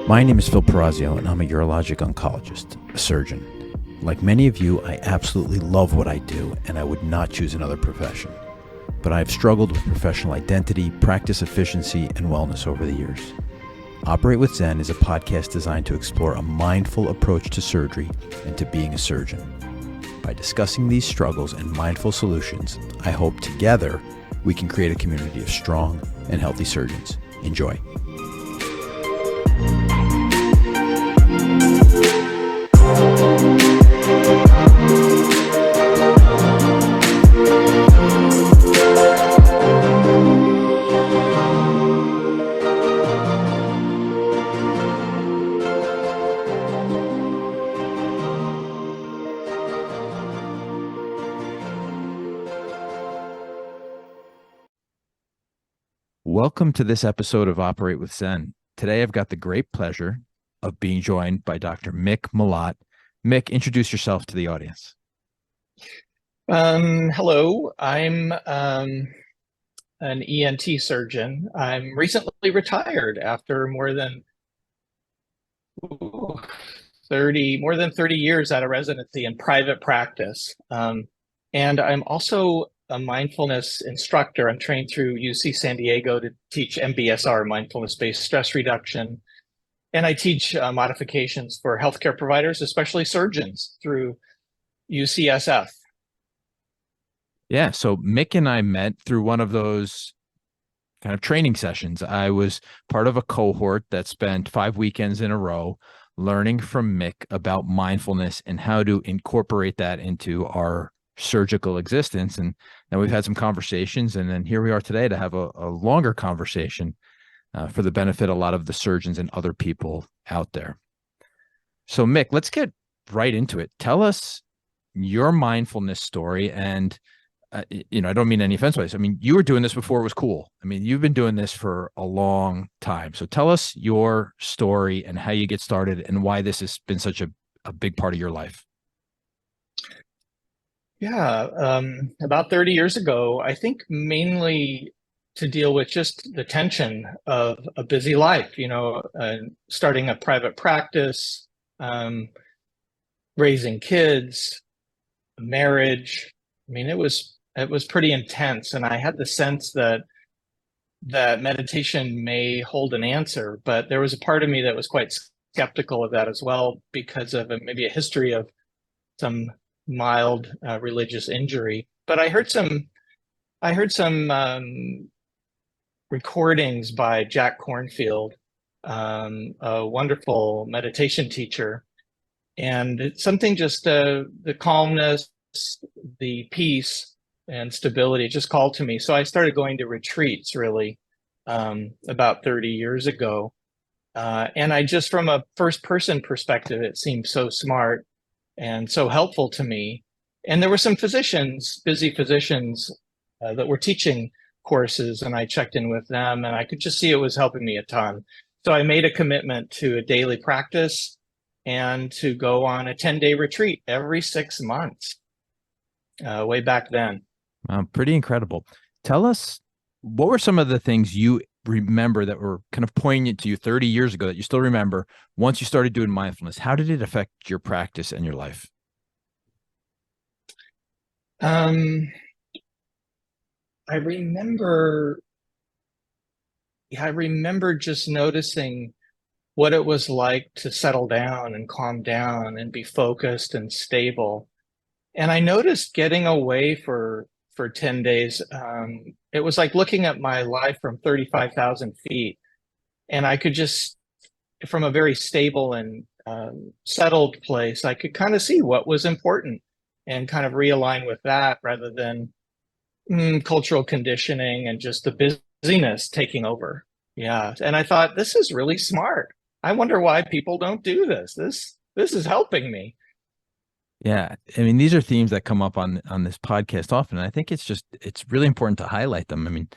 My name is Phil Perazio, and I'm a urologic oncologist, a surgeon. Like many of you, I absolutely love what I do, and I would not choose another profession. But I have struggled with professional identity, practice efficiency, and wellness over the years. Operate with Zen is a podcast designed to explore a mindful approach to surgery and to being a surgeon. By discussing these struggles and mindful solutions, I hope together we can create a community of strong and healthy surgeons. Enjoy. Welcome to this episode of Operate with Zen. Today I've got the great pleasure of being joined by Dr. Mick Malotte. Mick, introduce yourself to the audience. Hello, I'm an ENT surgeon. I'm recently retired after more than 30 years at a residency in private practice. And I'm also a mindfulness instructor. I'm trained through UC San Diego to teach MBSR, mindfulness-based stress reduction. And I teach modifications for healthcare providers, especially surgeons, through UCSF. Yeah, so Mick and I met through one of those kind of training sessions. I was part of a cohort that spent 5 weekends in a row learning from Mick about mindfulness and how to incorporate that into our surgical existence. And then we've had some conversations, and then here we are today to have a longer conversation for the benefit of a lot of the surgeons and other people out there. So Mick, let's get right into it. Tell us your mindfulness story. And I don't mean any offense by this. I mean, you were doing this before it was cool. I mean, you've been doing this for a long time. So tell us your story and how you get started and why this has been such a big part of your life. Yeah, about 30 years ago, I think mainly to deal with just the tension of a busy life, starting a private practice, raising kids, marriage. I mean, it was pretty intense, and I had the sense that meditation may hold an answer, but there was a part of me that was quite skeptical of that as well because of maybe a history of some mild religious injury. But I heard some recordings by Jack Kornfield, a wonderful meditation teacher, and it's something just the calmness, the peace and stability just called to me. So I started going to retreats really about 30 years ago. And I just, from a first person perspective, it seemed so smart and so helpful to me. And there were some busy physicians that were teaching courses, and I checked in with them, and I could just see it was helping me a ton. So I made a commitment to a daily practice and to go on a 10-day retreat every 6 months way back then. Pretty incredible. Tell us, what were some of the things you remember that were kind of poignant to you 30 years ago that you still remember once you started doing mindfulness? How did it affect your practice and your life? I remember just noticing what it was like to settle down and calm down and be focused and stable. And I noticed getting away for 10 days, it was like looking at my life from 35,000 feet. And I could just, from a very stable and settled place, I could kind of see what was important and kind of realign with that rather than cultural conditioning and just the busyness taking over. Yeah. And I thought, this is really smart. I wonder why people don't do this. This is helping me. Yeah. I mean, these are themes that come up on this podcast often. And I think it's really important to highlight them. I mean,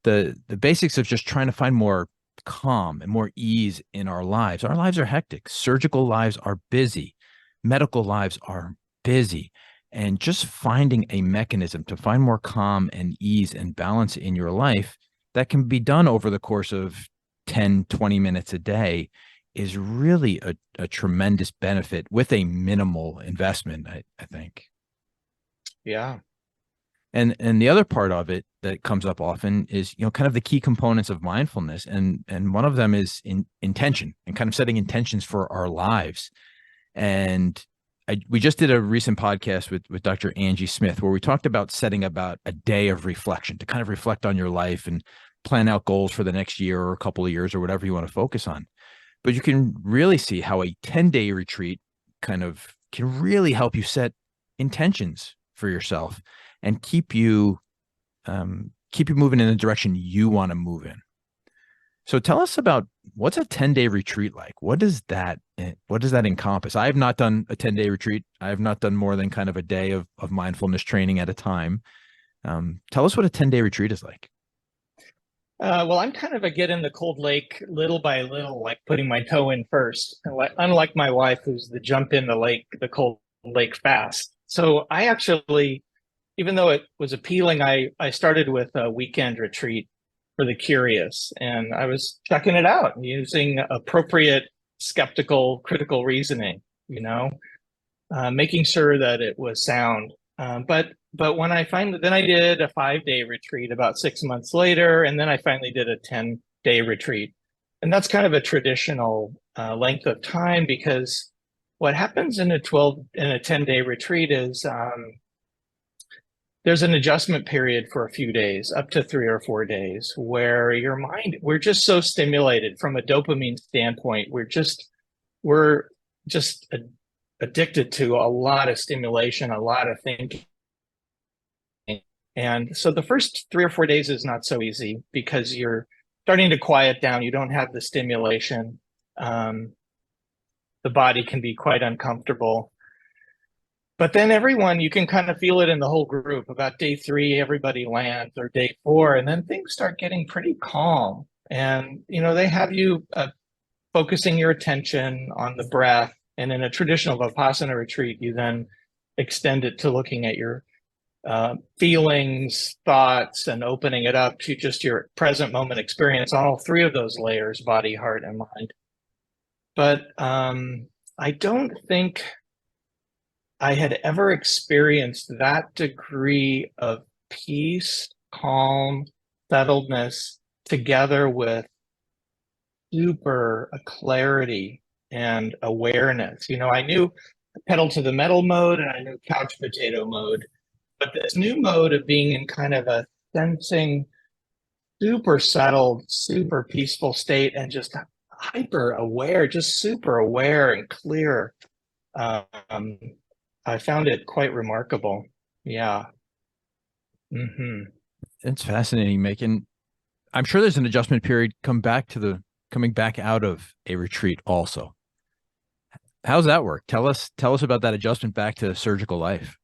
the basics of just trying to find more calm and more ease in our lives. Our lives are hectic. Surgical lives are busy. Medical lives are busy. And just finding a mechanism to find more calm and ease and balance in your life that can be done over the course of 10, 20 minutes a day is really a tremendous benefit with a minimal investment, I think. Yeah. And the other part of it that comes up often is, kind of the key components of mindfulness. And one of them is intention and kind of setting intentions for our lives. And we just did a recent podcast with Dr. Angie Smith, where we talked about setting about a day of reflection to kind of reflect on your life and plan out goals for the next year or a couple of years or whatever you want to focus on. But you can really see how a 10-day retreat kind of can really help you set intentions for yourself and keep you moving in the direction you want to move in. So tell us about, what's a 10-day retreat like? What does that encompass? I have not done a 10-day retreat. I have not done more than kind of a day of mindfulness training at a time. Tell us what a 10-day retreat is like. Well, I'm kind of a get in the cold lake little by little, like putting my toe in first. Unlike my wife, who's the jump in the cold lake fast. So I actually, even though it was appealing, I started with a weekend retreat for the curious, and I was checking it out using appropriate skeptical, critical reasoning, making sure that it was sound. But when then I did a 5-day retreat about 6 months later, and then I finally did a 10-day retreat. And that's kind of a traditional length of time, because what happens in a 10-day retreat is there's an adjustment period for a few days, up to 3 or 4 days, where we're just so stimulated from a dopamine standpoint. We're just addicted to a lot of stimulation, a lot of thinking. And so the first 3 or 4 days is not so easy, because you're starting to quiet down. You don't have the stimulation. The body can be quite uncomfortable. But then you can kind of feel it in the whole group. About day 3, everybody lands, or day 4, and then things start getting pretty calm. And, they have you focusing your attention on the breath. And in a traditional Vipassana retreat, you then extend it to looking at your feelings, thoughts, and opening it up to just your present moment experience on all 3 of those layers: body, heart, and mind. But I don't think I had ever experienced that degree of peace, calm, settledness, together with super clarity and awareness. I knew pedal to the metal mode, and I knew couch potato mode, but this new mode of being in kind of a sensing, super settled, super peaceful state, and just hyper aware, just super aware and clear. I found it quite remarkable. Yeah. Mm-hmm. It's fascinating, Mick. And I'm sure there's an adjustment period coming back out of a retreat also. How's that work? Tell us about that adjustment back to surgical life.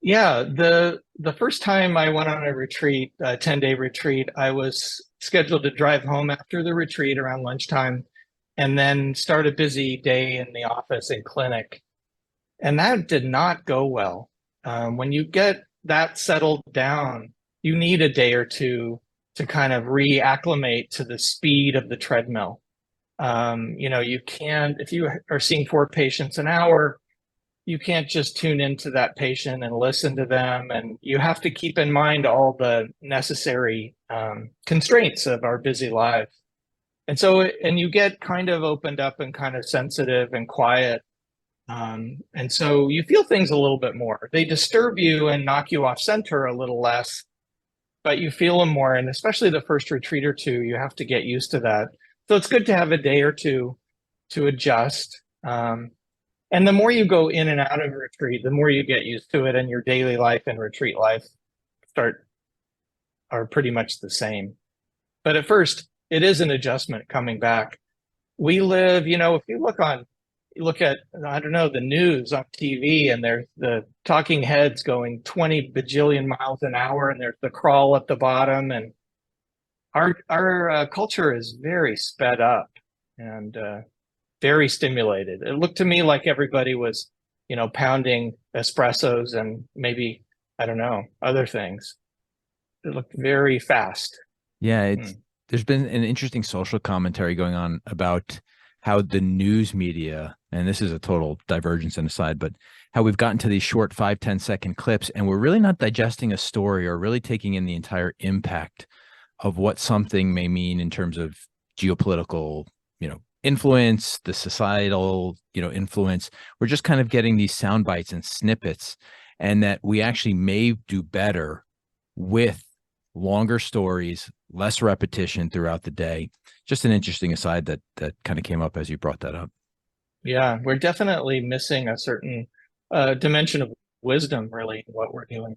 Yeah, the first time I went on a retreat, a 10-day retreat, I was scheduled to drive home after the retreat around lunchtime, and then start a busy day in the office and clinic. And that did not go well. When you get that settled down, you need a day or two to kind of reacclimate to the speed of the treadmill. You can't, if you are seeing 4 patients an hour, you can't just tune into that patient and listen to them. And you have to keep in mind all the necessary constraints of our busy lives. And you get kind of opened up and kind of sensitive and quiet. And so you feel things a little bit more. They disturb you and knock you off center a little less, but you feel them more. And especially the first retreat or 2, you have to get used to that. So it's good to have a day or 2 to adjust. And the more you go in and out of retreat, the more you get used to it, and your daily life and retreat life are pretty much the same. But at first, it is an adjustment coming back. We live, if you look at, I don't know, the news on TV, and there's the talking heads going 20 bajillion miles an hour, and there's the crawl at the bottom. And our culture is very sped up and very stimulated. It looked to me like everybody was, pounding espressos and maybe, I don't know, other things. It looked very fast. Yeah, there's been an interesting social commentary going on about how the news media, and this is a total divergence and aside, but how we've gotten to these short 5, 10 second clips, and we're really not digesting a story or really taking in the entire impact of what something may mean in terms of geopolitical, influence, the societal, influence. We're just kind of getting these sound bites and snippets, and that we actually may do better with longer stories, less repetition throughout the day. Just an interesting aside that kind of came up as you brought that up. Yeah, we're definitely missing a certain dimension of wisdom, really, in what we're doing.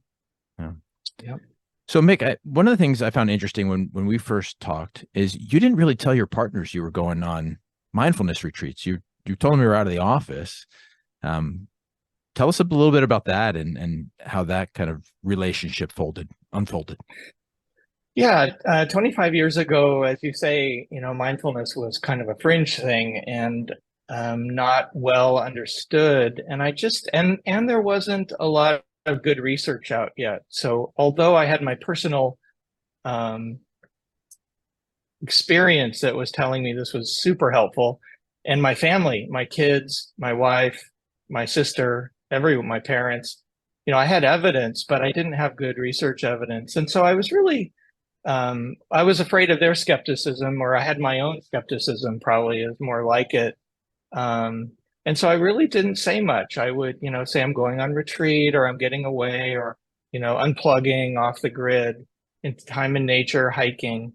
Yeah. Yep. So, Mick, one of the things I found interesting when we first talked is you didn't really tell your partners you were going on mindfulness retreats. You told them you were out of the office. Um, Tell us a little bit about that and how that kind of relationship unfolded. Yeah, 25 years ago, as you say, mindfulness was kind of a fringe thing and not well understood. And and there wasn't a lot of good research out yet. So although I had my personal um, experience that was telling me this was super helpful, and my family, my kids, my wife, my sister, my parents, I had evidence, but I didn't have good research evidence. And so I was afraid of their skepticism, or I had my own skepticism, probably is more like it. And so I really didn't say much. I would, say I'm going on retreat, or I'm getting away, or, unplugging off the grid, in time in nature, hiking.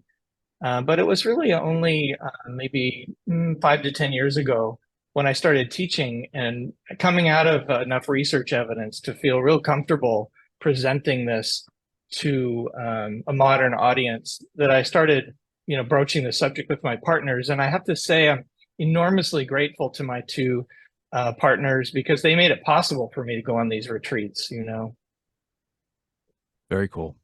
But it was really only maybe 5 to 10 years ago when I started teaching and coming out of enough research evidence to feel real comfortable presenting this to a modern audience, that I started, broaching the subject with my partners. And I have to say, I'm enormously grateful to my two partners, because they made it possible for me to go on these retreats. Very cool.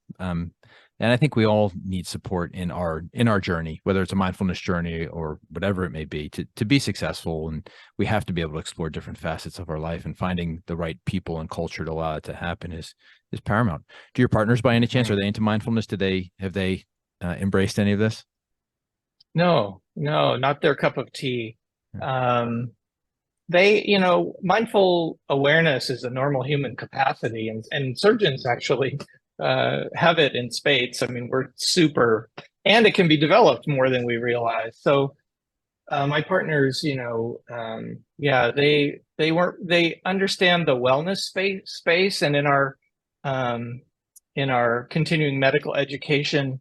And I think we all need support in our journey, whether it's a mindfulness journey or whatever it may be, to be successful. And we have to be able to explore different facets of our life, and finding the right people and culture to allow it to happen is paramount. Do your partners, by any chance, are they into mindfulness? Have they embraced any of this? No, no, not their cup of tea. Um, mindful awareness is a normal human capacity, and surgeons actually have it in spades. I mean, we're super, and it can be developed more than we realize. So my partners, yeah, they understand the wellness space, and in our continuing medical education,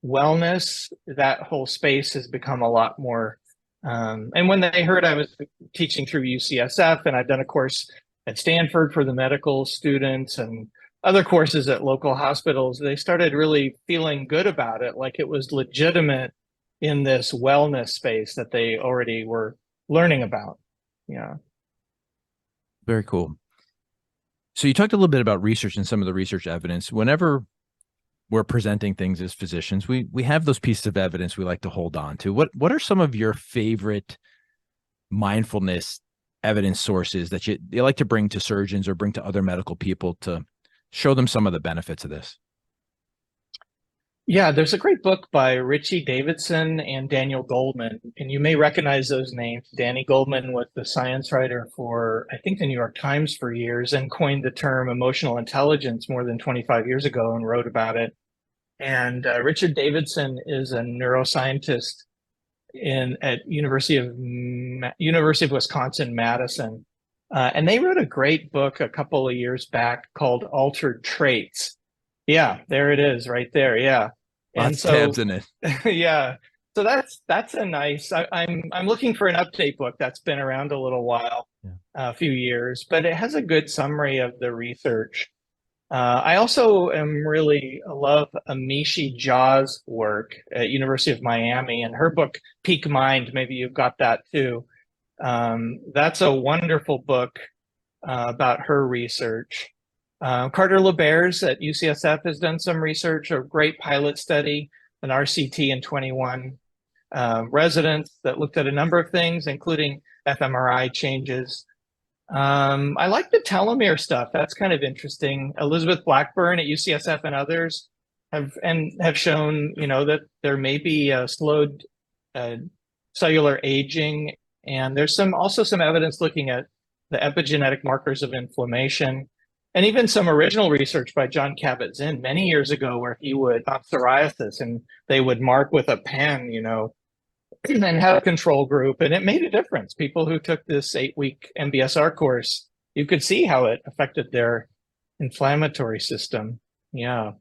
wellness, that whole space has become a lot more. And when they heard I was teaching through UCSF, and I've done a course at Stanford for the medical students and other courses at local hospitals, they started really feeling good about it, like it was legitimate in this wellness space that they already were learning about. Yeah. Very cool. So you talked a little bit about research and some of the research evidence. Whenever we're presenting things as physicians, we have those pieces of evidence we like to hold on to. What are some of your favorite mindfulness evidence sources that you like to bring to surgeons or bring to other medical people to show them some of the benefits of this? Yeah, there's a great book by Richie Davidson and Daniel Goldman, and you may recognize those names. Danny Goldman was the science writer for, I think, the New York Times for years, and coined the term emotional intelligence more than 25 years ago and wrote about it. And Richard Davidson is a neuroscientist at University of Wisconsin, Madison. And they wrote a great book a couple of years back called Altered Traits. Yeah, there it is right there. Yeah. And Lots of tabs in it. yeah. So that's a nice, I'm looking for an update book that's been around a little while, Yeah. a few years, but it has a good summary of the research. I also love Amishi Jha's work at University of Miami, and her book, Peak Mind. Maybe you've got that too. That's a wonderful book about her research. Carter LeBairs at UCSF has done some research, a great pilot study, an RCT in 21 residents that looked at a number of things, including fMRI changes. I like the telomere stuff. That's kind of interesting. Elizabeth Blackburn at UCSF and others have shown, that there may be a slowed cellular aging And there's also some evidence looking at the epigenetic markers of inflammation, and even some original research by John Kabat-Zinn many years ago, where he would psoriasis, and they would mark with a pen, and have a control group, and it made a difference. People who took this 8-week MBSR course, you could see how it affected their inflammatory system. Yeah.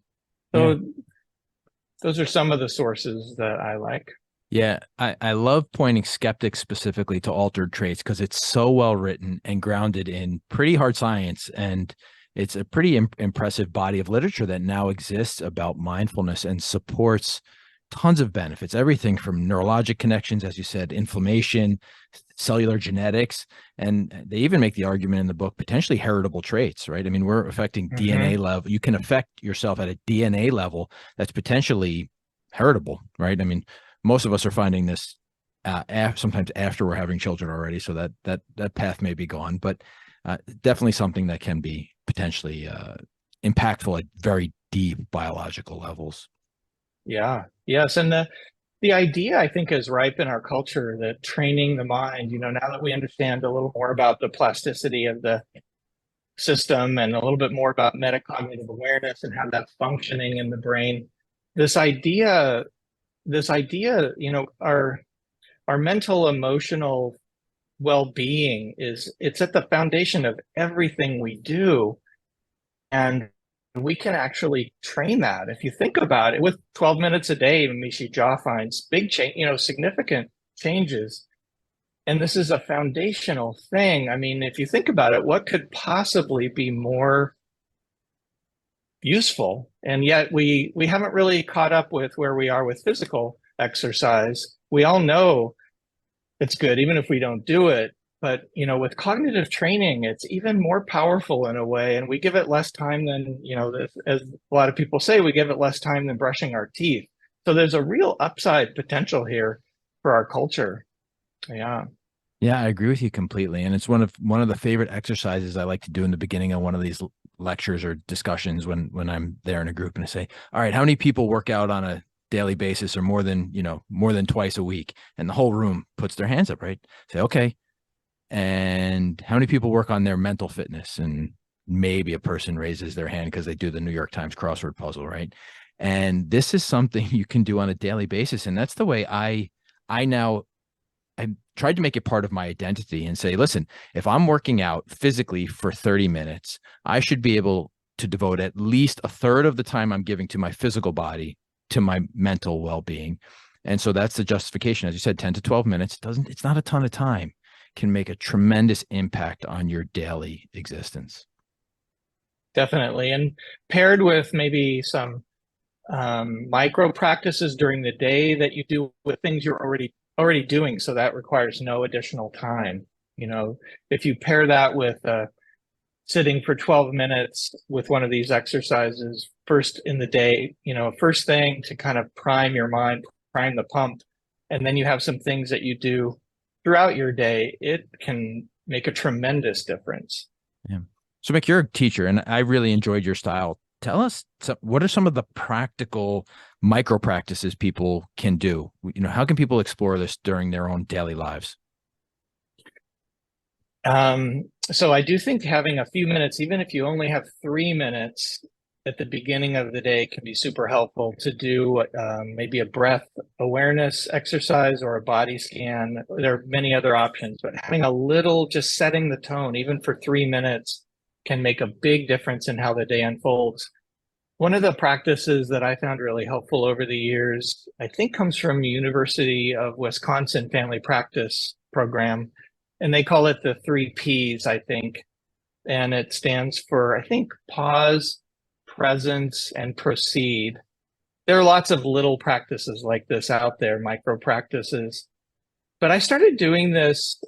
So Yeah. those are some of the sources that I like. Yeah, I love pointing skeptics specifically to altered traits because it's so well written and grounded in pretty hard science. And it's a pretty impressive body of literature that now exists about mindfulness and supports tons of benefits, everything from neurologic connections, as you said, inflammation, cellular genetics. And they even make the argument in the book, potentially heritable traits, right? I mean, we're affecting DNA level. You can affect yourself at a DNA level that's potentially heritable, right? I mean, most of us are finding this sometimes after we're having children already, so that path may be gone, but definitely something that can be potentially impactful at very deep biological levels. Yeah. Yes. And the idea, I think, is ripe in our culture that training the mind, now that we understand a little more about the plasticity of the system and a little bit more about metacognitive awareness and how that's functioning in the brain, this idea, our mental, emotional well-being it's at the foundation of everything we do. And we can actually train that. If you think about it, with 12 minutes a day, Mishi Jha finds big change, significant changes. And this is a foundational thing. I mean, if you think about it, what could possibly be more useful? And yet we haven't really caught up with where we are with physical exercise. We all know it's good, even if we don't do it. But, with cognitive training, it's even more powerful in a way. And we give it less time than, as a lot of people say, we give it less time than brushing our teeth. So there's a real upside potential here for our culture. Yeah. Yeah, I agree with you completely. And it's one of the favorite exercises I like to do in the beginning of one of these lectures or discussions when I'm there in a group, and I say, all right, how many people work out on a daily basis or more than twice a week? And the whole room puts their hands up, right? Say, okay. And how many people work on their mental fitness? And maybe a person raises their hand because they do the New York Times crossword puzzle, right? And this is something you can do on a daily basis. And that's the way I tried to make it part of my identity and say, listen, if I'm working out physically for 30 minutes, I should be able to devote at least a third of the time I'm giving to my physical body to my mental well-being. And so that's the justification. As you said, 10 to 12 minutes it's not a ton of time, can make a tremendous impact on your daily existence. Definitely. And paired with maybe some micro practices during the day that you do with things you're already doing. So that requires no additional time. If you pair that with sitting for 12 minutes with one of these exercises first in the day, first thing to kind of prime your mind, prime the pump, and then you have some things that you do throughout your day, it can make a tremendous difference. Yeah. So Mick, you're a teacher and I really enjoyed your style. Tell us, what are some of the practical micro practices people can do? How can people explore this during their own daily lives? So I do think having a few minutes, even if you only have 3 minutes at the beginning of the day, can be super helpful to do maybe a breath awareness exercise or a body scan. There are many other options, but having a little, just setting the tone, even for 3 minutes, can make a big difference in how the day unfolds. One of the practices that I found really helpful over the years, I think, comes from University of Wisconsin Family Practice Program, and they call it the 3 Ps, I think. And it stands for, I think, pause, presence, and proceed. There are lots of little practices like this out there, micro practices. But I started doing this,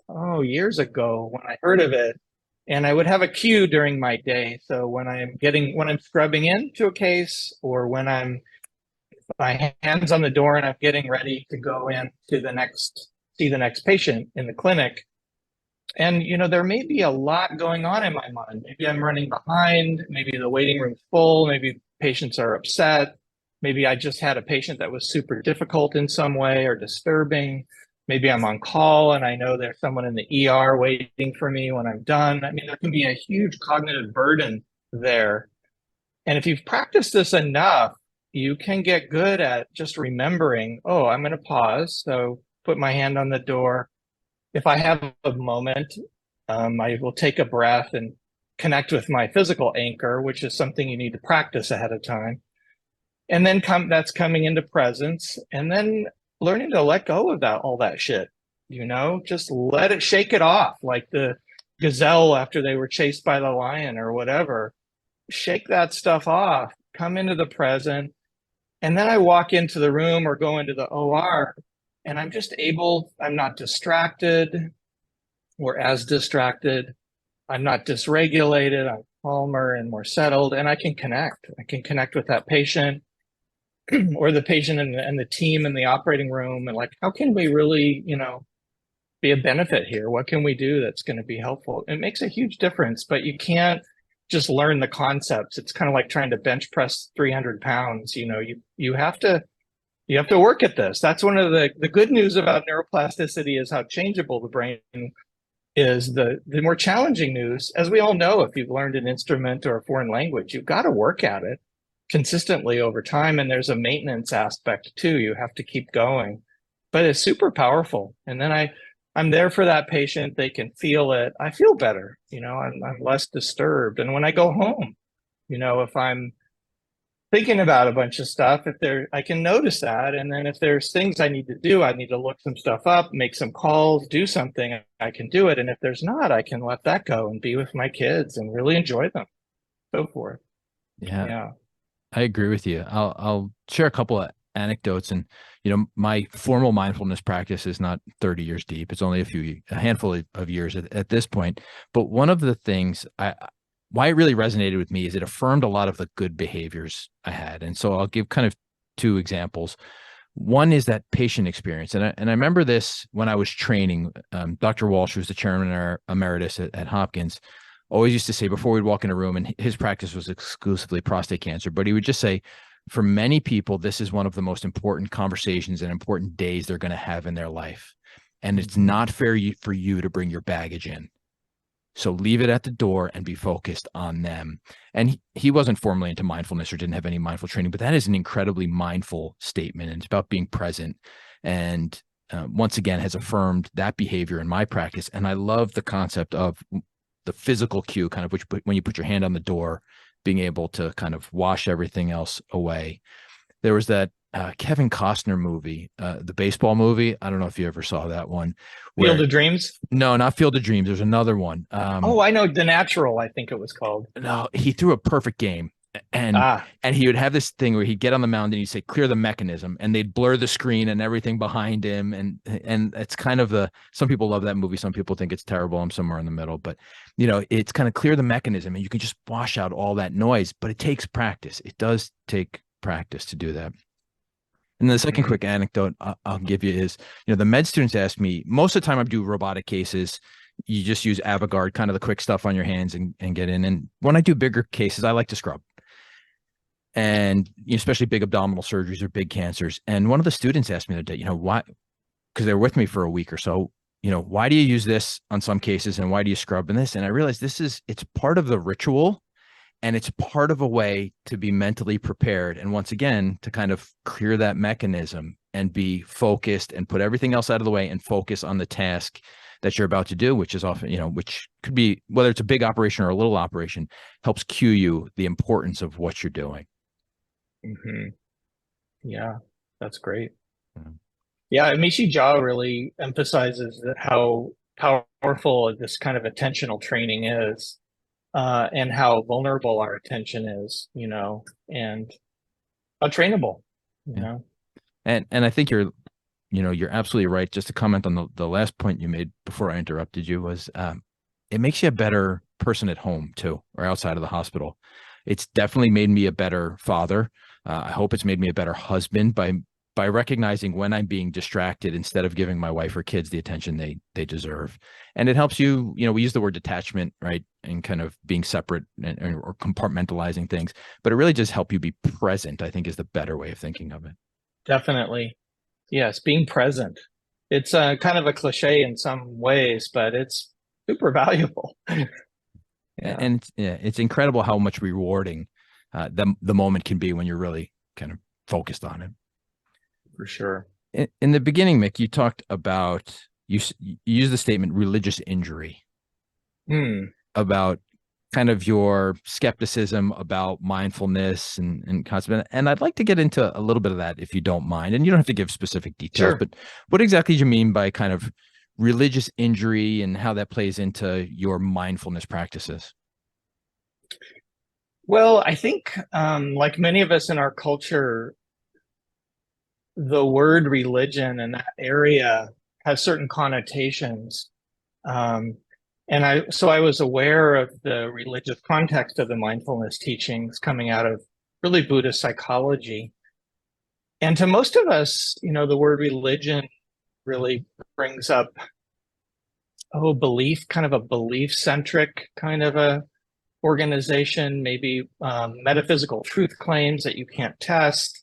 years ago when I heard of it. And I would have a cue during my day. So when I'm scrubbing into a case, or when my hands on the door and I'm getting ready to go in to see the next patient in the clinic. And, there may be a lot going on in my mind. Maybe I'm running behind, maybe the waiting room's full, maybe patients are upset. Maybe I just had a patient that was super difficult in some way or disturbing. maybe I'm on call and I know there's someone in the ER waiting for me when I'm done. I mean, there can be a huge cognitive burden there. And if you've practiced this enough, you can get good at just remembering, oh, I'm going to pause. So put my hand on the door. If I have a moment, I will take a breath and connect with my physical anchor, which is something you need to practice ahead of time. And then that's coming into presence, and then learning to let go of that, all that shit, just let it, shake it off, like the gazelle after they were chased by the lion or whatever. Shake that stuff off, come into the present. And then I walk into the room or go into the OR, and I'm not distracted or as distracted. I'm not dysregulated. I'm calmer and more settled, and I can connect. I can connect with that patient or the patient and the team in the operating room, and like, how can we really, be a benefit here? What can we do that's going to be helpful? It makes a huge difference, but you can't just learn the concepts. It's kind of like trying to bench press 300 pounds. You have to work at this. That's one of the good news about neuroplasticity, is how changeable the brain is. The more challenging news, as we all know, if you've learned an instrument or a foreign language, you've got to work at it consistently over time. And there's a maintenance aspect too. You have to keep going, but it's super powerful. And then I'm there for that patient. They can feel it. I feel better. I'm less disturbed. And when I go home, if I'm thinking about a bunch of stuff, I can notice that. And then if there's things I need to do, I need to look some stuff up, make some calls, do something, I can do it. And if there's not, I can let that go and be with my kids and really enjoy them. So forth. Yeah, Yeah. I agree with you. I'll share a couple of anecdotes. And my formal mindfulness practice is not 30 years deep. It's only a handful of years at this point. But one of the things why it really resonated with me is it affirmed a lot of the good behaviors I had. And so I'll give kind of two examples. One is that patient experience. And I remember this when I was training. Dr. Walsh, who's the chairman emeritus at Hopkins, always used to say, before we'd walk in a room, and his practice was exclusively prostate cancer, but he would just say, for many people, this is one of the most important conversations and important days they're going to have in their life. And it's not fair for you to bring your baggage in. So leave it at the door and be focused on them. And he wasn't formally into mindfulness or didn't have any mindful training, but that is an incredibly mindful statement. And it's about being present. And once again, has affirmed that behavior in my practice. And I love the concept of the physical cue, kind of, which when you put your hand on the door, being able to kind of wash everything else away. There was that Kevin Costner movie, the baseball movie. I don't know if you ever saw that one. Field of Dreams? No, not Field of Dreams. There's another one. I know. The Natural, I think it was called. No, he threw a perfect game. And he would have this thing where he'd get on the mound and he'd say, clear the mechanism, and they'd blur the screen and everything behind him. And it's kind of some people love that movie. Some people think it's terrible. I'm somewhere in the middle, but it's kind of clear the mechanism and you can just wash out all that noise, but it takes practice. It does take practice to do that. And the second quick anecdote I'll give you is, the med students ask me, most of the time I do robotic cases, you just use Avogard, kind of the quick stuff on your hands and get in. And when I do bigger cases, I like to scrub. And especially big abdominal surgeries or big cancers. And one of the students asked me the other day, why? Because they were with me for a week or so. Why do you use this on some cases, and why do you scrub in this? And I realized it's part of the ritual, and it's part of a way to be mentally prepared. And once again, to kind of clear that mechanism and be focused and put everything else out of the way and focus on the task that you're about to do, which is often, which could be, whether it's a big operation or a little operation, helps cue you the importance of what you're doing. Mm-hmm. Yeah, that's great. Yeah, Mishi Jha really emphasizes how powerful this kind of attentional training is, and how vulnerable our attention is, and how trainable, And I think you're absolutely right. Just to comment on the last point you made before I interrupted you was, it makes you a better person at home too, or outside of the hospital. It's definitely made me a better father. I hope it's made me a better husband by recognizing when I'm being distracted instead of giving my wife or kids the attention they deserve. And it helps you, we use the word detachment, right? And kind of being separate or compartmentalizing things, but it really just help you be present, I think, is the better way of thinking of it. Definitely. Yes. Being present. It's kind of a cliche in some ways, but it's super valuable. Yeah, It's incredible how much rewarding the moment can be when you're really kind of focused on it. for sure. In the beginning, Mick, you talked about you used the statement religious injury Hmm. about kind of your skepticism about mindfulness and concept. And I'd like to get into a little bit of that if you don't mind. And you don't have to give specific details, Sure. but what exactly do you mean by kind of religious injury and how that plays into your mindfulness practices? Well, I think, like many of us in our culture, the word religion in that area has certain connotations. Um, so I was aware of the religious context of the mindfulness teachings coming out of really Buddhist psychology. And to most of us, the word religion really brings up, belief, kind of a belief centric kind of a organization, maybe metaphysical truth claims that you can't test,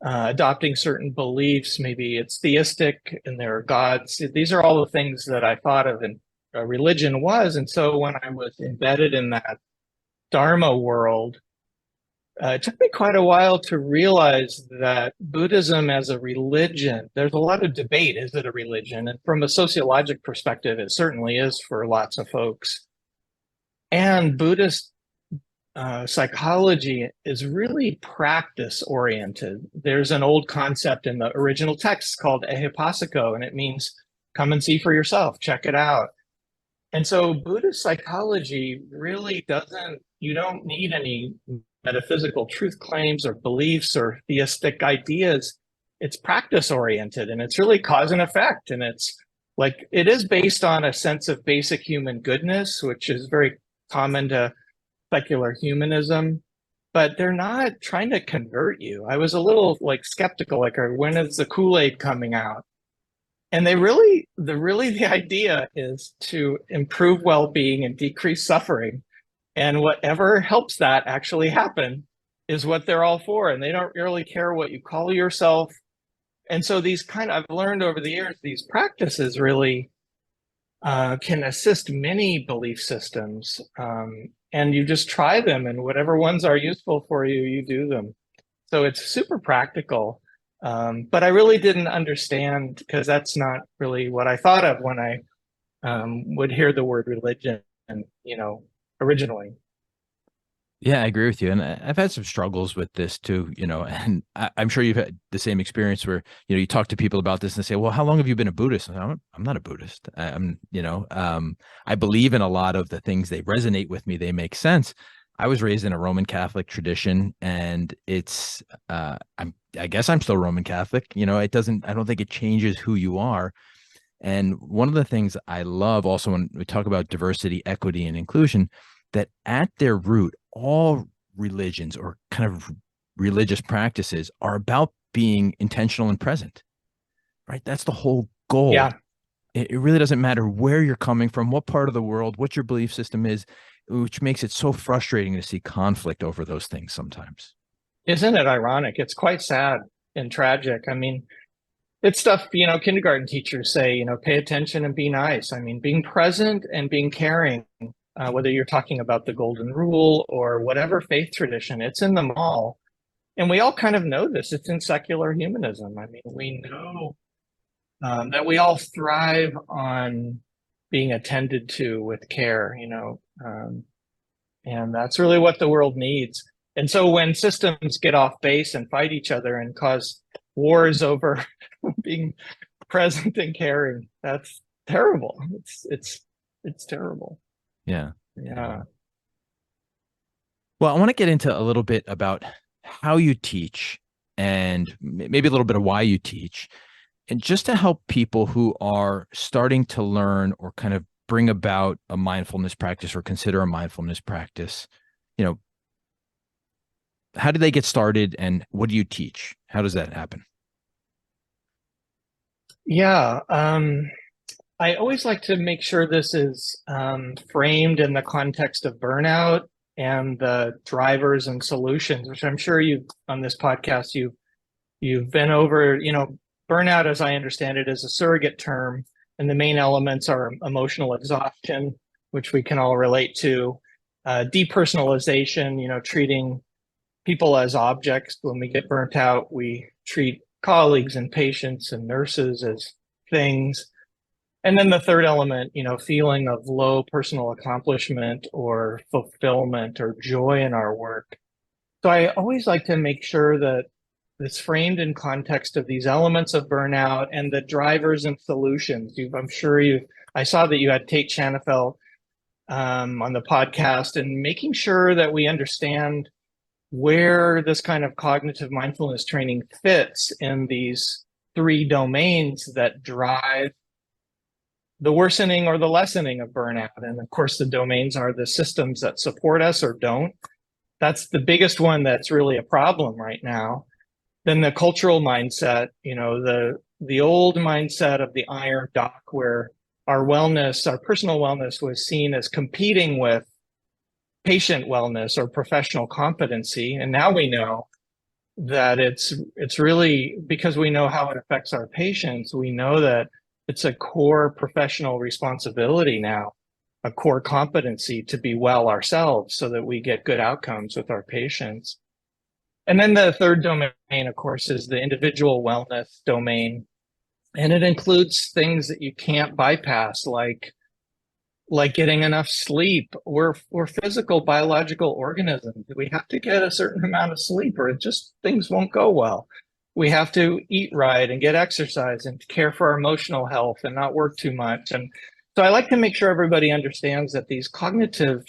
adopting certain beliefs. Maybe it's theistic and there are gods. These are all the things that I thought of in religion was. And so when I was embedded in that Dharma world, it took me quite a while to realize that Buddhism as a religion, there's a lot of debate. Is it a religion? And from a sociologic perspective, it certainly is for lots of folks. And Buddhist psychology is really practice oriented. There's an old concept in the original text called ehipassiko, and it means come and see for yourself, check it out. And so Buddhist psychology really doesn't, you don't need any metaphysical truth claims or beliefs or theistic ideas. It's practice oriented and it's really cause and effect. And it's like, it is based on a sense of basic human goodness, which is very common to secular humanism, but they're not trying to convert you. I was a little like skeptical, like, when is the Kool-Aid coming out? And the idea is to improve well-being and decrease suffering. And whatever helps that actually happen is what they're all for. And they don't really care what you call yourself. And so I've learned over the years, these practices really can assist many belief systems. And you just try them, and whatever ones are useful for you, you do them. So it's super practical. But I really didn't understand, because that's not really what I thought of when I would hear the word religion, originally. Yeah, I agree with you. And I've had some struggles with this too, and I'm sure you've had the same experience where, you talk to people about this and they say, well, how long have you been a Buddhist? And I'm not a Buddhist. I believe in a lot of the things. They resonate with me. They make sense. I was raised in a Roman Catholic tradition, and I guess I'm still Roman Catholic. I don't think it changes who you are. And one of the things I love also when we talk about diversity, equity, and inclusion, that at their root, all religions or kind of religious practices are about being intentional and present, right? That's the whole goal. Yeah, It really doesn't matter where you're coming from, what part of the world, what your belief system is, which makes it so frustrating to see conflict over those things sometimes. isn't it ironic? It's quite sad and tragic. I mean, it's stuff, kindergarten teachers say, pay attention and be nice. I mean, being present and being caring, whether you're talking about the golden rule or whatever faith tradition, it's in them all. And we all kind of know this. It's in secular humanism. I mean, we know that we all thrive on being attended to with care, and that's really what the world needs. And so when systems get off base and fight each other and cause wars over being present and caring, that's terrible. It's terrible. Yeah. Yeah. Well, I want to get into a little bit about how you teach and maybe a little bit of why you teach, and just to help people who are starting to learn or kind of bring about a mindfulness practice or consider a mindfulness practice, you know, how do they get started and what do you teach? How does that happen? Yeah. I always like to make sure this is framed in the context of burnout and the drivers and solutions, which I'm sure on this podcast, you've been over, burnout, as I understand it, is a surrogate term, and the main elements are emotional exhaustion, which we can all relate to, depersonalization, treating people as objects. When we get burnt out, we treat colleagues and patients and nurses as things. And then the third element, feeling of low personal accomplishment or fulfillment or joy in our work. So I always like to make sure that it's framed in context of these elements of burnout and the drivers and solutions. I saw that you had Tate Shanafel on the podcast, and making sure that we understand where this kind of cognitive mindfulness training fits in these three domains that drive the worsening or the lessening of burnout. And of course, the domains are the systems that support us or don't. That's the biggest one that's really a problem right now. Then the cultural mindset, the old mindset of the iron dock, where our wellness, our personal wellness was seen as competing with patient wellness or professional competency. And now we know that it's really, because we know how it affects our patients, we know that it's a core professional responsibility now, a core competency to be well ourselves so that we get good outcomes with our patients. And then the third domain, of course, is the individual wellness domain. And it includes things that you can't bypass, like getting enough sleep. We're physical, biological organisms. We have to get a certain amount of sleep or things won't go well. We have to eat right and get exercise and care for our emotional health and not work too much. And so I like to make sure everybody understands that these cognitive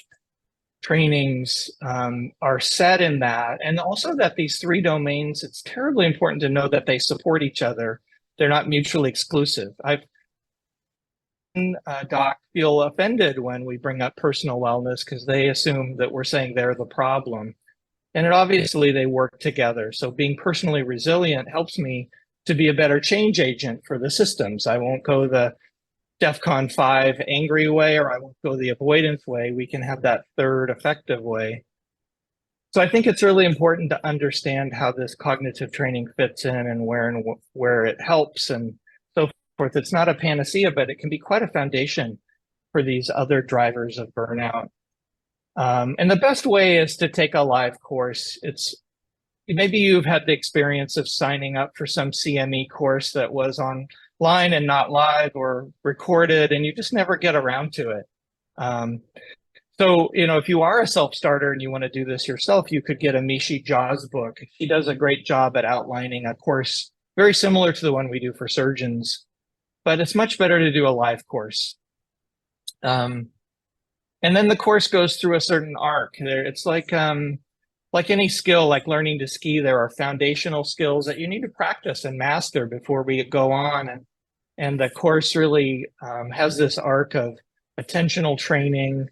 trainings are set in that. And also that these three domains, it's terribly important to know that they support each other. They're not mutually exclusive. I've docs feel offended when we bring up personal wellness because they assume that we're saying they're the problem. And obviously they work together. So being personally resilient helps me to be a better change agent for the systems. I won't go the DEFCON 5 angry way, or I won't go the avoidance way. We can have that third effective way. So I think it's really important to understand how this cognitive training fits in and where it helps and so forth. It's not a panacea, but it can be quite a foundation for these other drivers of burnout. And the best way is to take a live course. Maybe you've had the experience of signing up for some CME course that was online and not live or recorded, and you just never get around to it. So, if you are a self-starter and you want to do this yourself, you could get a Mishi Jaw's book. He does a great job at outlining a course very similar to the one we do for surgeons, but it's much better to do a live course. And then the course goes through a certain arc. It's like any skill, like learning to ski, there are foundational skills that you need to practice and master before we go on. And the course really has this arc of attentional training,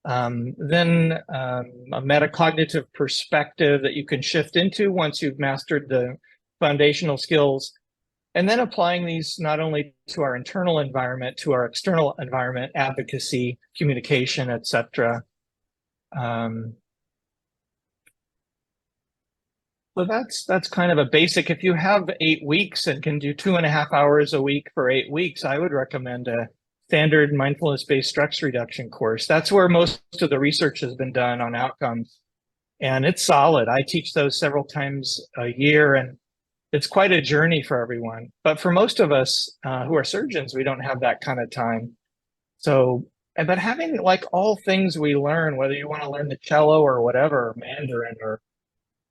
then a metacognitive perspective that you can shift into once you've mastered the foundational skills. And then applying these not only to our internal environment, to our external environment, advocacy, communication, etc. So that's kind of a basic. If you have 8 weeks and can do 2.5 hours a week for 8 weeks, I would recommend a standard mindfulness-based stress reduction course. That's where most of the research has been done on outcomes. And it's solid. I teach those several times a year, and it's quite a journey for everyone. But for most of us who are surgeons, we don't have that kind of time. So, but having, like all things we learn, whether you want to learn the cello or whatever, Mandarin or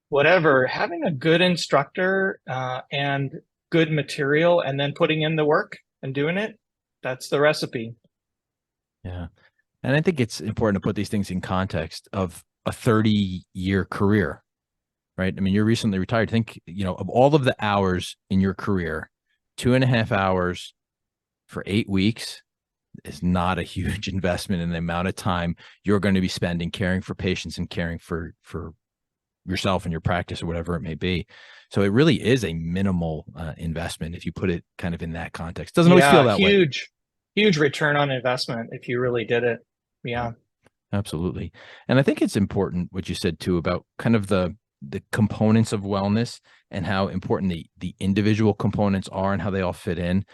whatever, having a good instructor and good material and then putting in the work and doing it, that's the recipe. Yeah. And I think it's important to put these things in context of a 30-year career, right? I mean, you're recently retired. Think, of all of the hours in your career, 2.5 hours for 8 weeks is not a huge investment in the amount of time you're going to be spending caring for patients and caring for yourself and your practice or whatever it may be. So it really is a minimal investment if you put it kind of in that context. Doesn't always feel that way. Huge return on investment if you really did it. Yeah. Absolutely. And I think it's important what you said too about kind of the the components of wellness and how important the individual components are and how they all fit in.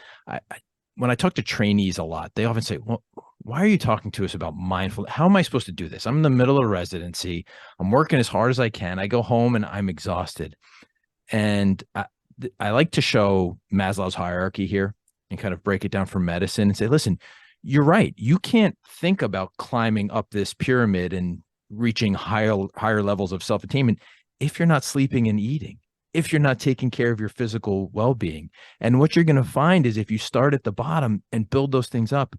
When I talk to trainees a lot, they often say, well, why are you talking to us about mindfulness? How am I supposed to do this? I'm in the middle of residency. I'm working as hard as I can. I go home and I'm exhausted. And I like to show Maslow's hierarchy here and kind of break it down for medicine and say, listen, you're right. You can't think about climbing up this pyramid and reaching higher levels of self-attainment if you're not sleeping and eating, if you're not taking care of your physical well-being. And what you're going to find is if you start at the bottom and build those things up,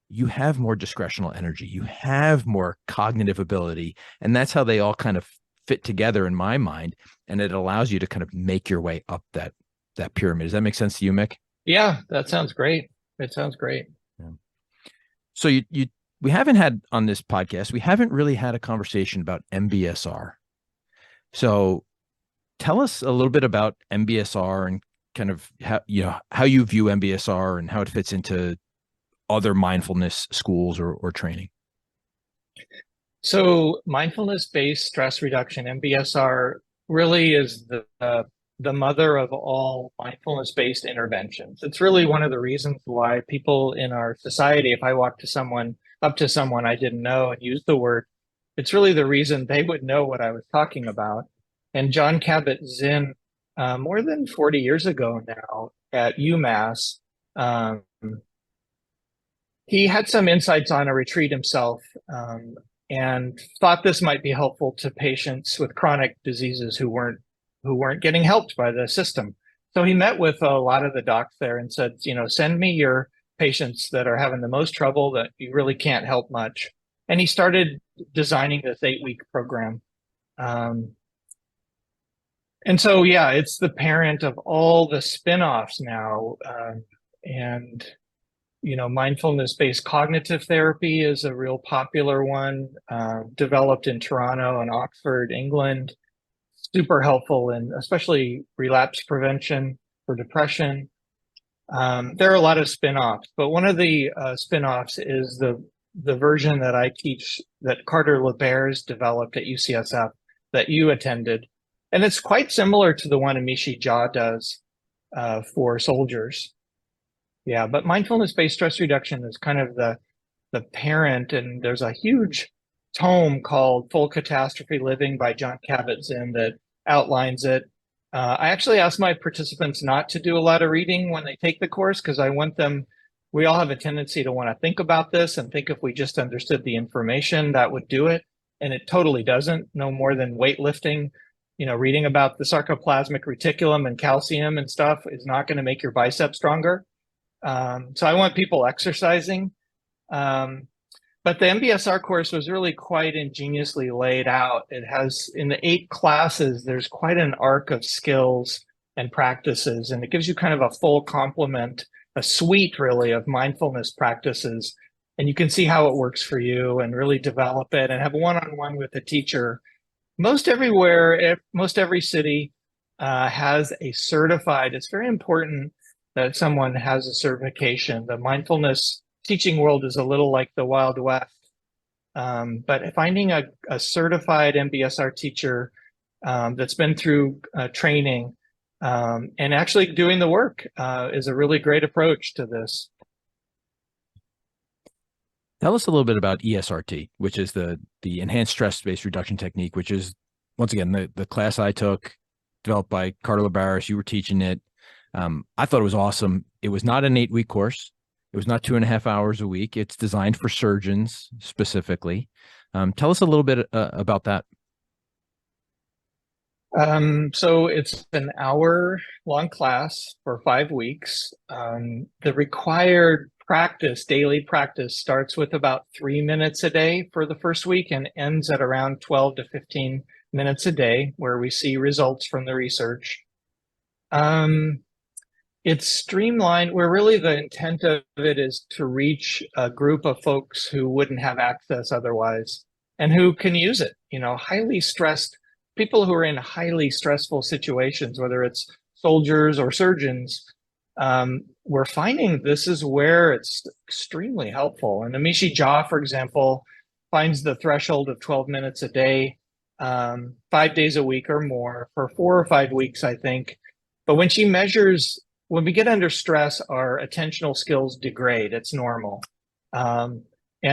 you have more discretional energy, you have more cognitive ability. And that's how they all kind of fit together in my mind. And it allows you to kind of make your way up that pyramid. Does that make sense to you, Mick? Yeah, that sounds great. It sounds great. Yeah. So we haven't had on this podcast, we haven't really had a conversation about MBSR. So tell us a little bit about MBSR and kind of how you view MBSR and how it fits into other mindfulness schools or training. So mindfulness-based stress reduction, MBSR, really is the mother of all mindfulness-based interventions. It's really one of the reasons why people in our society, if I walk up to someone I didn't know and use the word, it's really the reason they would know what I was talking about. And Jon Kabat-Zinn, more than 40 years ago now at UMass, he had some insights on a retreat himself, and thought this might be helpful to patients with chronic diseases who weren't getting helped by the system. So he met with a lot of the docs there and said, send me your patients that are having the most trouble that you really can't help much. And he started designing this 8-week program. And so, yeah, it's the parent of all the spin-offs now. And mindfulness-based cognitive therapy is a real popular one, developed in Toronto and Oxford, England. Super helpful in especially relapse prevention for depression. There are a lot of spin-offs, but one of the spin-offs is the version that I teach that Carter LeBairs developed at UCSF that you attended. And it's quite similar to the one Amishi Jha does for soldiers. Yeah, but mindfulness-based stress reduction is kind of the parent, and there's a huge tome called Full Catastrophe Living by Jon Kabat-Zinn that outlines it. I actually ask my participants not to do a lot of reading when they take the course because I want them, we all have a tendency to want to think about this and think if we just understood the information, that would do it. And it totally doesn't, no more than weightlifting. Reading about the sarcoplasmic reticulum and calcium and stuff is not going to make your biceps stronger. So I want people exercising. But the MBSR course was really quite ingeniously laid out. It has, in the 8 classes, there's quite an arc of skills and practices, and it gives you kind of a full complement, a suite really of mindfulness practices. And you can see how it works for you and really develop it and have one-on-one with a teacher. Most every city has a certified, it's very important that someone has a certification. The mindfulness teaching world is a little like the Wild West. But finding a certified MBSR teacher that's been through training and actually doing the work is a really great approach to this. Tell us a little bit about ESRT, which is the enhanced stress-based reduction technique, which is, once again, the class I took, developed by Carter LeBairs. You were teaching it. I thought it was awesome. It was not an 8-week course. It was not 2.5 hours a week. It's designed for surgeons specifically. Tell us a little bit about that. So it's an hour-long class for 5 weeks. The required daily practice starts with about 3 minutes a day for the first week and ends at around 12 to 15 minutes a day, where we see results from the research. It's streamlined, where really the intent of it is to reach a group of folks who wouldn't have access otherwise and who can use it. Highly stressed people who are in highly stressful situations, whether it's soldiers or surgeons, we're finding this is where it's extremely helpful. And Amishi Jha, for example, finds the threshold of 12 minutes a day 5 days a week or more for 4 or 5 weeks, I think. But when she measures, when we get under stress, our attentional skills degrade. It's normal. And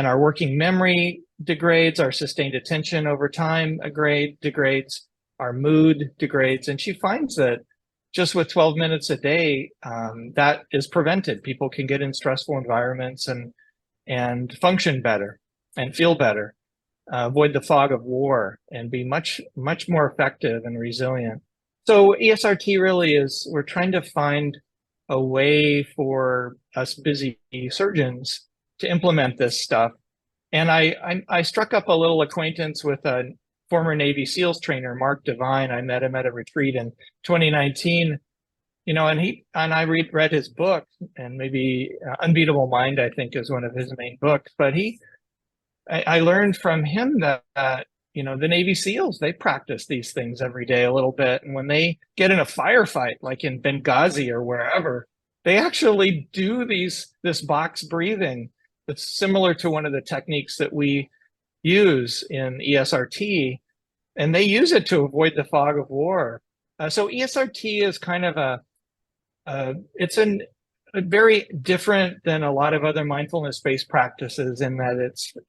our working memory degrades, our sustained attention over time degrades, our mood degrades. And she finds that just with 12 minutes a day, that is prevented. People can get in stressful environments and function better and feel better, avoid the fog of war, and be much more effective and resilient. So ESRT really is, we're trying to find a way for us busy surgeons to implement this stuff. And I struck up a little acquaintance with a former Navy SEALs trainer, Mark Devine. I met him at a retreat in 2019, and I read his book, and maybe Unbeatable Mind, I think, is one of his main books. But I learned from him that the Navy SEALs, they practice these things every day a little bit, and when they get in a firefight, like in Benghazi or wherever, they actually do this box breathing. It's similar to one of the techniques that we use in ESRT, and they use it to avoid the fog of war. So ESRT is kind of it's a very different than a lot of other mindfulness-based practices in that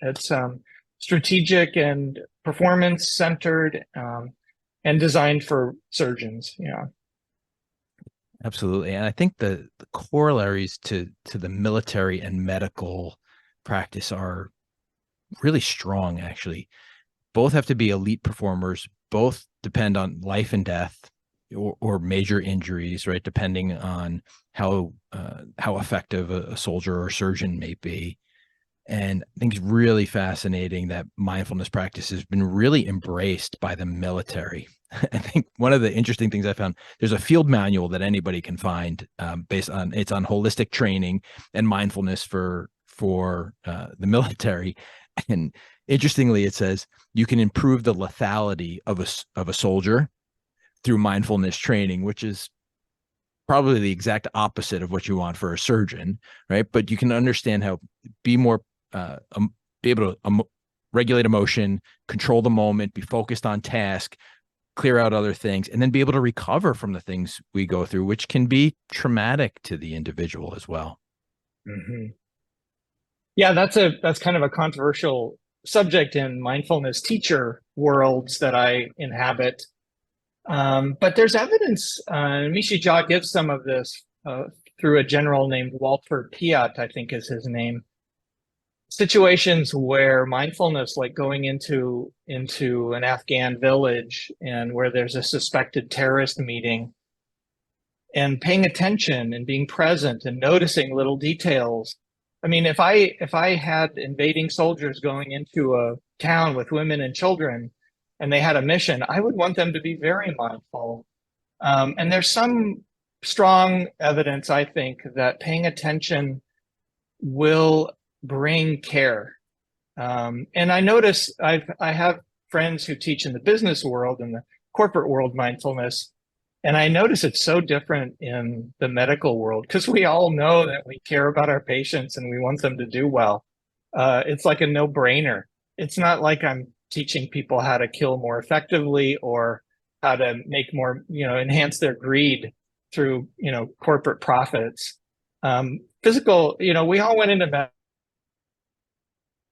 it's strategic and performance-centered, and designed for surgeons. Absolutely. And I think the corollaries to the military and medical practice are really strong, actually. Both have to be elite performers. Both depend on life and death or major injuries, right? Depending on how effective a soldier or surgeon may be. And I think it's really fascinating that mindfulness practice has been really embraced by the military. I think one of the interesting things I found, there's a field manual that anybody can find, it's on holistic training and mindfulness for the military. And interestingly, it says you can improve the lethality of a soldier through mindfulness training, which is probably the exact opposite of what you want for a surgeon, right? But you can understand how be able to regulate emotion, control the moment, be focused on task, clear out other things, and then be able to recover from the things we go through, which can be traumatic to the individual as well. Mm-hmm. Yeah, that's kind of a controversial subject in mindfulness teacher worlds that I inhabit. But there's evidence, Mishi Jha gives some of this through a general named Walter Piat, I think is his name. Situations where mindfulness, like going into an Afghan village and where there's a suspected terrorist meeting, and paying attention and being present and noticing little details. I mean, if I had invading soldiers going into a town with women and children, and they had a mission, I would want them to be very mindful. And there's some strong evidence, I think, that paying attention will bring care. And I notice I have friends who teach in the business world and the corporate world mindfulness, and I notice it's so different in the medical world because we all know that we care about our patients and we want them to do well. It's like a no-brainer. It's not like I'm teaching people how to kill more effectively or how to make more, enhance their greed through, corporate profits. Physical, we all went into medicine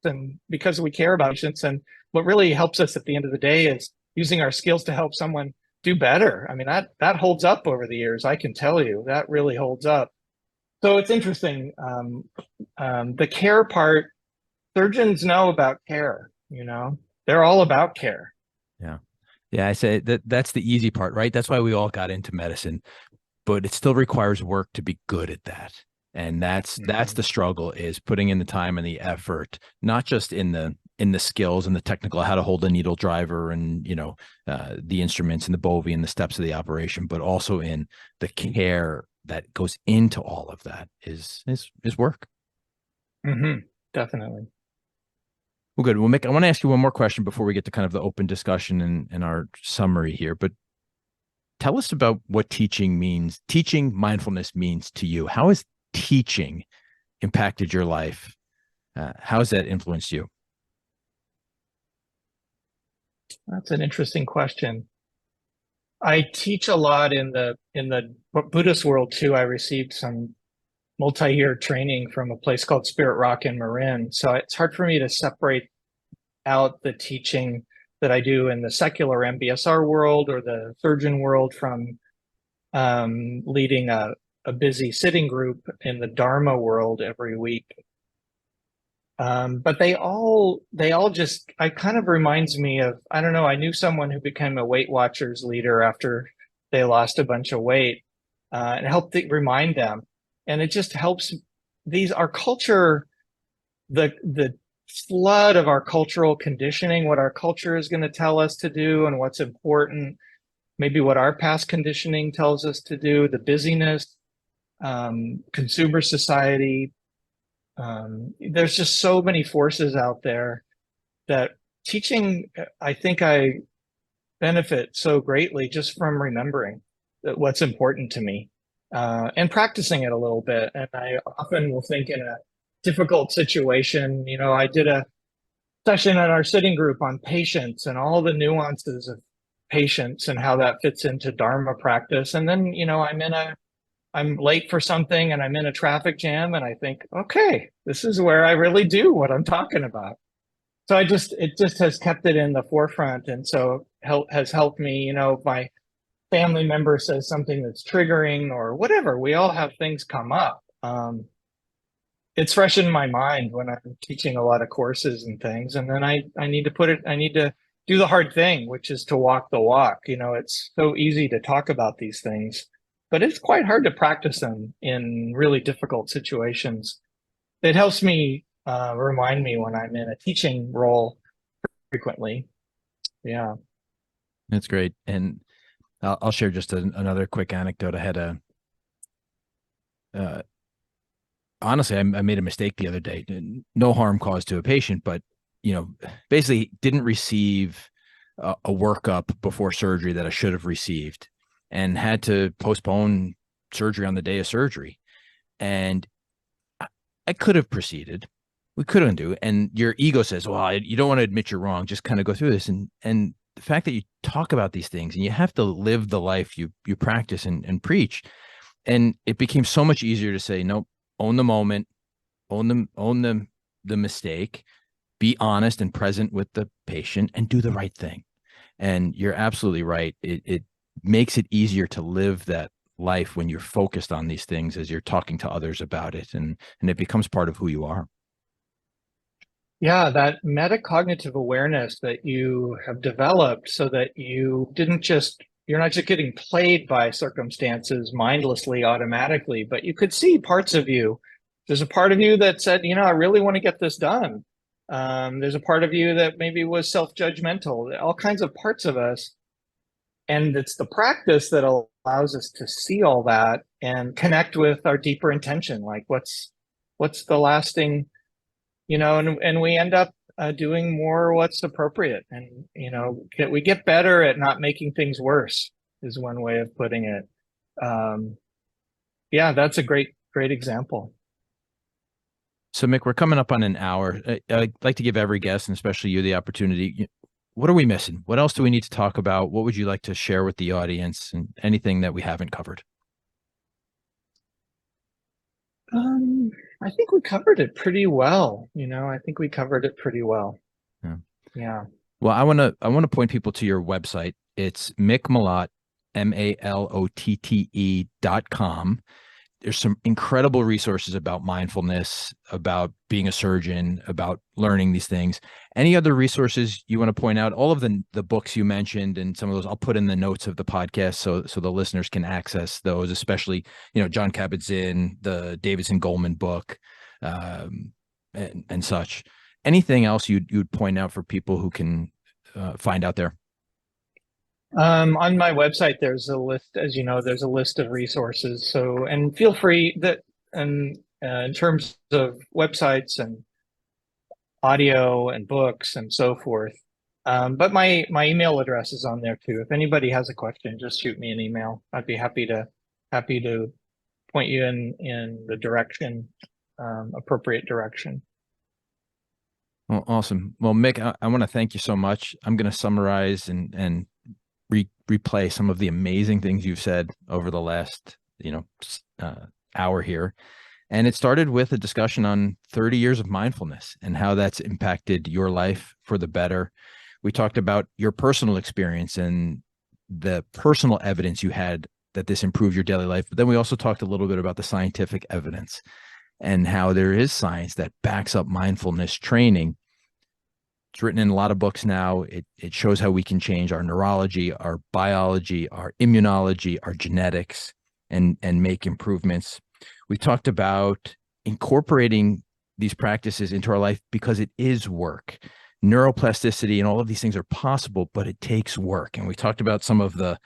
and because we care about patients, and what really helps us at the end of the day is using our skills to help someone do better. I mean, that holds up over the years. I can tell you that really holds up. So it's interesting. The care part, surgeons know about care, they're all about care. Yeah. Yeah. I say that's the easy part, right? That's why we all got into medicine, but it still requires work to be good at that. And that's the struggle, is putting in the time and the effort, not just in the skills and the technical, how to hold a needle driver and, the instruments and the bovie and the steps of the operation, but also in the care that goes into all of that is work. Mm-hmm. Definitely. Well, good. Well, Mick, I want to ask you one more question before we get to kind of the open discussion and our summary here, but tell us about what teaching mindfulness means to you. How has teaching impacted your life? How has that influenced you? That's an interesting question. I teach a lot in the Buddhist world too. I received some multi-year training from a place called Spirit Rock in Marin. So it's hard for me to separate out the teaching that I do in the secular MBSR world or the surgeon world from leading a busy sitting group in the Dharma world every week. But they all just, I kind of reminds me of, I don't know, I knew someone who became a Weight Watchers leader after they lost a bunch of weight, and helped remind them. And it just helps our culture, the flood of our cultural conditioning, what our culture is going to tell us to do and what's important, maybe what our past conditioning tells us to do, the busyness, consumer society. There's just so many forces out there that teaching, I think I benefit so greatly just from remembering that what's important to me, and practicing it a little bit. And I often will think in a difficult situation, I did a session at our sitting group on patience and all the nuances of patience and how that fits into Dharma practice. And then, I'm late for something and I'm in a traffic jam and I think, okay, this is where I really do what I'm talking about. So it just has kept it in the forefront. And so has helped me, if my family member says something that's triggering or whatever, we all have things come up. It's fresh in my mind when I'm teaching a lot of courses and things. And then I need to do the hard thing, which is to walk the walk. It's so easy to talk about these things, but it's quite hard to practice them in really difficult situations. It helps me remind me when I'm in a teaching role frequently. Yeah. That's great. And I'll share just another quick anecdote. I had honestly, I made a mistake the other day. No harm caused to a patient, but basically didn't receive a workup before surgery that I should have received, and had to postpone surgery on the day of surgery. And I could have proceeded. We couldn't do it. And your ego says, well, you don't want to admit you're wrong. Just kind of go through this. And the fact that you talk about these things and you have to live the life you practice and preach. And it became so much easier to say, nope, own the moment, own the mistake, be honest and present with the patient, and do the right thing. And you're absolutely right. It makes it easier to live that life when you're focused on these things as you're talking to others about it, and it becomes part of who you are. Yeah, that metacognitive awareness that you have developed so that you're not just getting played by circumstances mindlessly, automatically, but you could see parts of you. There's a part of you that said, I really want to get this done. There's a part of you that maybe was self-judgmental, all kinds of parts of us. And it's the practice that allows us to see all that and connect with our deeper intention. Like what's the lasting, and we end up doing more what's appropriate. And, we get better at not making things worse is one way of putting it. Yeah, that's a great example. So Mick, we're coming up on an hour. I'd like to give every guest, and especially you, the opportunity. What are we missing? What else do we need to talk about? What would you like to share with the audience, and anything that we haven't covered? I think we covered it pretty well. I think we covered it pretty well. Yeah. Yeah. Well, I want to point people to your website. It's Mick Malotte, MALOTTE.com. There's some incredible resources about mindfulness, about being a surgeon, about learning these things. Any other resources you want to point out? All of the books you mentioned and some of those I'll put in the notes of the podcast so the listeners can access those, especially, John Kabat-Zinn, the Davidson Goleman book, and such. Anything else you'd point out for people who can find out there? On my website, there's a list, as you know, there's a list of resources. So, and feel free and in terms of websites and audio and books and so forth. But my email address is on there too. If anybody has a question, just shoot me an email. I'd be happy to point you in the direction, appropriate direction. Well, awesome. Well, Mick, I want to thank you so much. I'm going to summarize and replay some of the amazing things you've said over the last, hour here. And it started with a discussion on 30 years of mindfulness and how that's impacted your life for the better. We talked about your personal experience and the personal evidence you had that this improved your daily life. But then we also talked a little bit about the scientific evidence and how there is science that backs up mindfulness training. It's written in a lot of books now. It shows how we can change our neurology, our biology, our immunology, our genetics, and make improvements. We talked about incorporating these practices into our life because it is work. Neuroplasticity and all of these things are possible, but it takes work. And we talked about some of the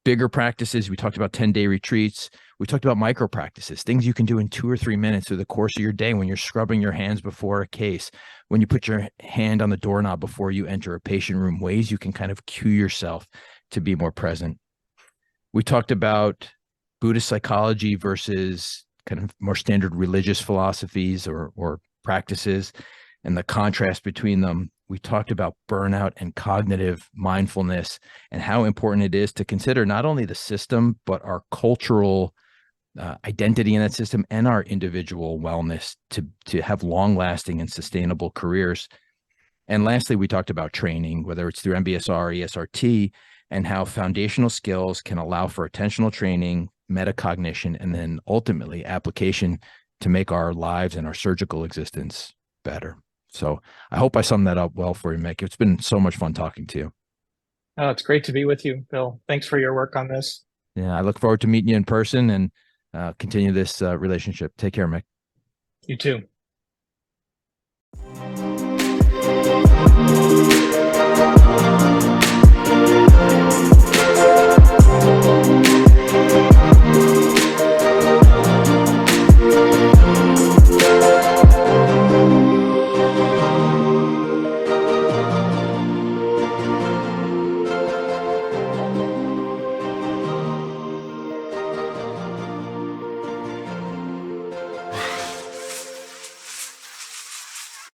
bigger practices. We talked about 10-day retreats. We talked about micro practices, things you can do in 2 or 3 minutes through the course of your day when you're scrubbing your hands before a case, when you put your hand on the doorknob before you enter a patient room, ways you can kind of cue yourself to be more present. We talked about Buddhist psychology versus kind of more standard religious philosophies or practices and the contrast between them. We talked about burnout and cognitive mindfulness and how important it is to consider not only the system, but our cultural identity in that system and our individual wellness to have long lasting and sustainable careers. And lastly, we talked about training, whether it's through MBSR, ESRT, and how foundational skills can allow for attentional training, metacognition, and then ultimately application to make our lives and our surgical existence better. So I hope I summed that up well for you, Mick. It's been so much fun talking to you. Oh, it's great to be with you, Bill. Thanks for your work on this. Yeah, I look forward to meeting you in person and continue this relationship. Take care, Mick. You too.